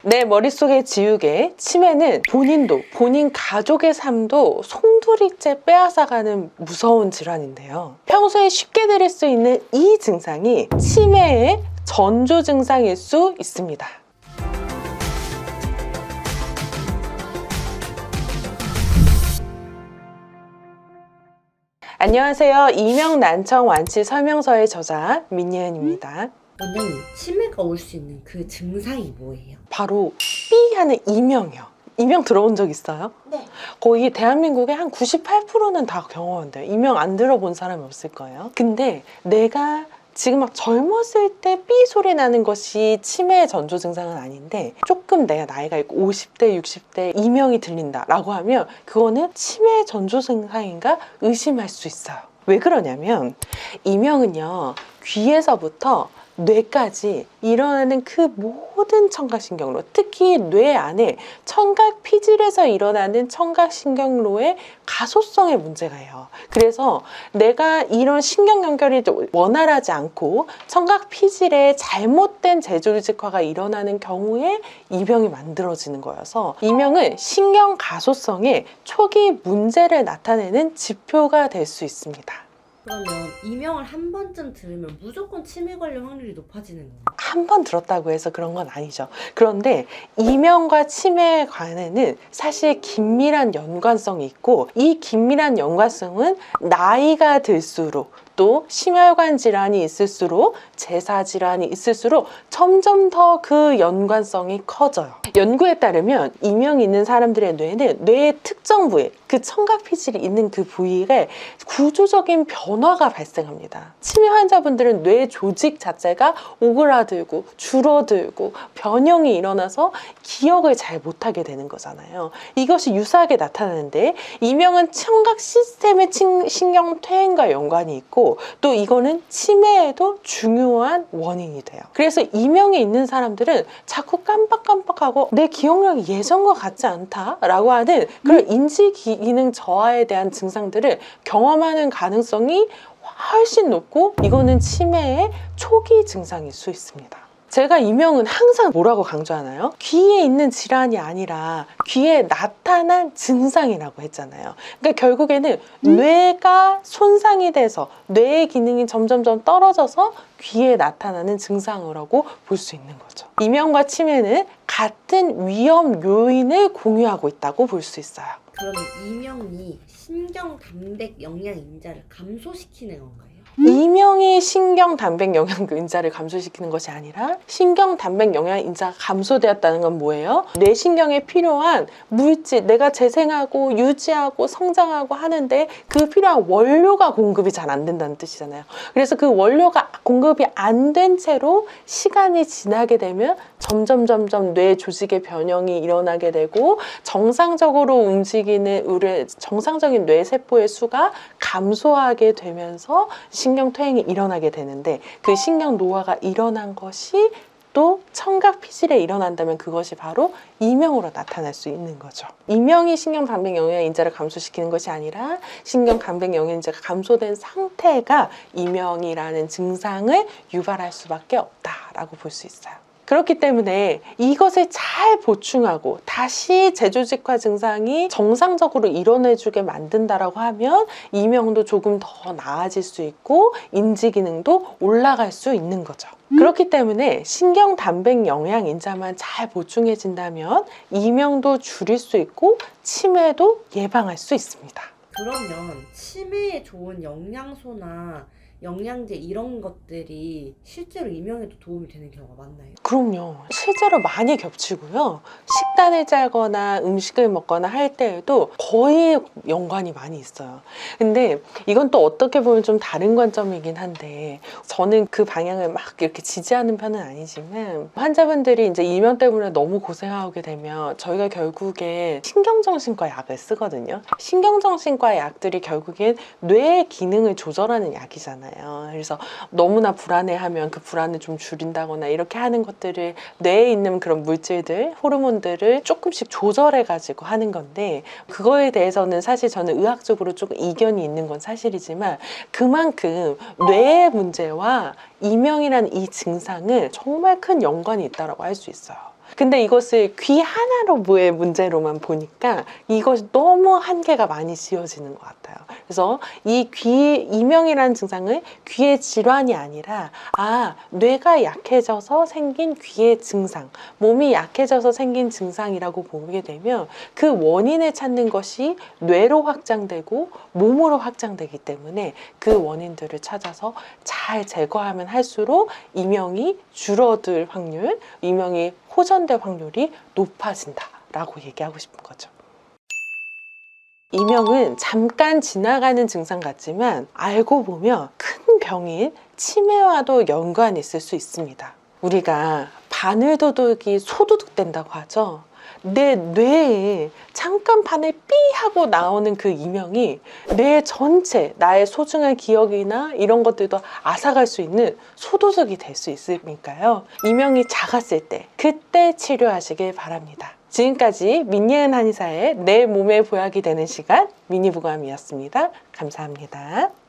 내 머릿속에 지우개, 치매는 본인도, 본인 가족의 삶도 송두리째 빼앗아가는 무서운 질환인데요. 평소에 쉽게 들을 수 있는 이 증상이 치매의 전조 증상일 수 있습니다. 안녕하세요. 이명난청 완치 설명서의 저자 민예은입니다. 원장님, 치매가 올 수 있는 그 증상이 뭐예요? 바로 삐 하는 이명이요. 이명 들어본 적 있어요? 네. 거의 대한민국의 한 98%는 다 경험한대요. 이명 안 들어본 사람이 없을 거예요. 근데 내가 지금 막 젊었을 때 삐 소리 나는 것이 치매의 전조 증상은 아닌데, 조금 내가 나이가 있고 50대, 60대 이명이 들린다 라고 하면 그거는 치매의 전조 증상인가 의심할 수 있어요. 왜 그러냐면 이명은요, 귀에서부터 뇌까지 일어나는 그 모든 청각신경로, 특히 뇌 안에 청각피질에서 일어나는 청각신경로의 가소성에 문제가 해요. 그래서 내가 이런 신경 연결이 원활하지 않고 청각피질에 잘못된 재조직화가 일어나는 경우에 이명이 만들어지는 거여서, 이명은 신경 가소성의 초기 문제를 나타내는 지표가 될 수 있습니다. 그러면 이명을 한 번쯤 들으면 무조건 치매 걸릴 확률이 높아지는 건가요? 한 번 들었다고 해서 그런 건 아니죠. 그런데 이명과 치매에 관해는 사실 긴밀한 연관성이 있고, 이 긴밀한 연관성은 나이가 들수록, 또 심혈관 질환이 있을수록, 제사 질환이 있을수록 점점 더 그 연관성이 커져요. 연구에 따르면 이명이 있는 사람들의 뇌는 뇌의 특정 부위, 그 청각피질이 있는 그 부위에 구조적인 변화가 발생합니다. 치매 환자분들은 뇌 조직 자체가 오그라들고 줄어들고 변형이 일어나서 기억을 잘 못하게 되는 거잖아요. 이것이 유사하게 나타나는데, 이명은 청각 시스템의 신경 퇴행과 연관이 있고, 또 이거는 치매에도 중요한 원인이 돼요. 그래서 이명이 있는 사람들은 자꾸 깜빡깜빡하고 내 기억력이 예전과 같지 않다라고 하는 그런 인지 기능 저하에 대한 증상들을 경험하는 가능성이 훨씬 높고, 이거는 치매의 초기 증상일 수 있습니다. 제가 이명은 항상 뭐라고 강조하나요? 귀에 있는 질환이 아니라 귀에 나타난 증상이라고 했잖아요. 그러니까 결국에는 뇌가 손상이 돼서 뇌의 기능이 점점점 떨어져서 귀에 나타나는 증상이라고 볼 수 있는 거죠. 이명과 치매는 같은 위험 요인을 공유하고 있다고 볼 수 있어요. 그러면 이명이 신경 단백 영양 인자를 감소시키는 건가요? 이명이 신경 단백 영양 인자를 감소시키는 것이 아니라, 신경 단백 영양 인자가 감소되었다는 건 뭐예요? 뇌신경에 필요한 물질, 내가 재생하고 유지하고 성장하고 하는데 그 필요한 원료가 공급이 잘 안 된다는 뜻이잖아요. 그래서 그 원료가 공급이 안 된 채로 시간이 지나게 되면 점점 뇌 조직의 변형이 일어나게 되고, 정상적으로 움직이는 우리 정상적인 뇌세포의 수가 감소하게 되면서 신경 퇴행이 일어나게 되는데, 그 신경 노화가 일어난 것이 또 청각 피질에 일어난다면 그것이 바로 이명으로 나타날 수 있는 거죠. 이명이 신경 단백 영양 인자를 감소시키는 것이 아니라 신경 단백 영양 인자가 감소된 상태가 이명이라는 증상을 유발할 수밖에 없다라고 볼 수 있어요. 그렇기 때문에 이것을 잘 보충하고 다시 재조직화 증상이 정상적으로 일어나주게 만든다라고 하면 이명도 조금 더 나아질 수 있고 인지 기능도 올라갈 수 있는 거죠. 그렇기 때문에 신경 단백 영양 인자만 잘 보충해진다면 이명도 줄일 수 있고 치매도 예방할 수 있습니다. 그러면 치매에 좋은 영양소나 영양제 이런 것들이 실제로 이명에도 도움이 되는 경우가 많나요? 그럼요. 실제로 많이 겹치고요. 식단을 짜거나 음식을 먹거나 할 때에도 거의 연관이 많이 있어요. 근데 이건 또 어떻게 보면 좀 다른 관점이긴 한데, 저는 그 방향을 막 이렇게 지지하는 편은 아니지만, 환자분들이 이제 이명 때문에 너무 고생하게 되면 저희가 결국에 신경정신과 약을 쓰거든요. 신경정신과 약들이 결국엔 뇌의 기능을 조절하는 약이잖아요. 그래서 너무나 불안해하면 그 불안을 좀 줄인다거나 이렇게 하는 것들을, 뇌에 있는 그런 물질들, 호르몬들을 조금씩 조절해가지고 하는 건데, 그거에 대해서는 사실 저는 의학적으로 조금 이견이 있는 건 사실이지만, 그만큼 뇌의 문제와 이명이라는 이 증상은 정말 큰 연관이 있다고 할 수 있어요. 근데 이것을 귀 하나로의 문제로만 보니까 이것이 너무 한계가 많이 지어지는 것 같아요. 그래서 이 귀 이명이라는 증상은 귀의 질환이 아니라 뇌가 약해져서 생긴 귀의 증상, 몸이 약해져서 생긴 증상이라고 보게 되면 그 원인을 찾는 것이 뇌로 확장되고 몸으로 확장되기 때문에 그 원인들을 찾아서 잘 제거하면 할수록 이명이 줄어들 확률, 이명이 호전될 확률이 높아진다라고 얘기하고 싶은 거죠. 이명은 잠깐 지나가는 증상 같지만 알고 보면 큰 병인 치매와도 연관이 있을 수 있습니다. 우리가 바늘도둑이 소도둑 된다고 하죠. 내 뇌에 잠깐 바늘 삐 하고 나오는 그 이명이 뇌 전체, 나의 소중한 기억이나 이런 것들도 앗아갈 수 있는 소도둑이 될 수 있으니까요. 이명이 작았을 때 그때 치료하시길 바랍니다. 지금까지 민예은 한의사의 내 몸의 보약이 되는 시간 미니부감이었습니다. 감사합니다.